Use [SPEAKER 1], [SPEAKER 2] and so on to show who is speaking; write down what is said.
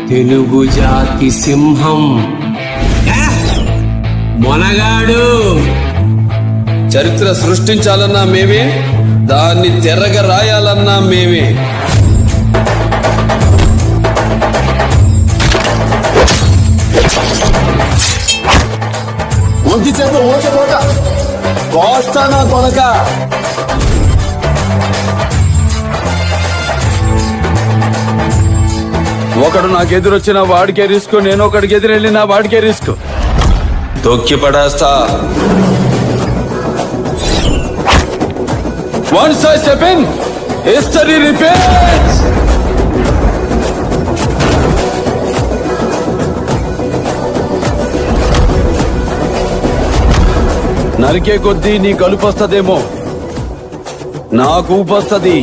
[SPEAKER 1] తెలుగు జాతి సింహం మొనగాడు.
[SPEAKER 2] చరిత్ర సృష్టించాలన్నా మేమే, దాన్ని తెరగ రాయాలన్నా మేమే.
[SPEAKER 3] ఒంటి చేత ఓచకోట కోస్తానా కొనక.
[SPEAKER 2] ఒకడు నాకు ఎదురొచ్చిన వాడికే రిస్క్, నేను ఒకడికి ఎదురెళ్ళిన వాడికే రిస్క్. తొక్కి పడేస్తా. Once I step in, history repeats. నరికే కొద్దీ నీ కలుపొస్తదేమో, నాకు ఊపొస్తది.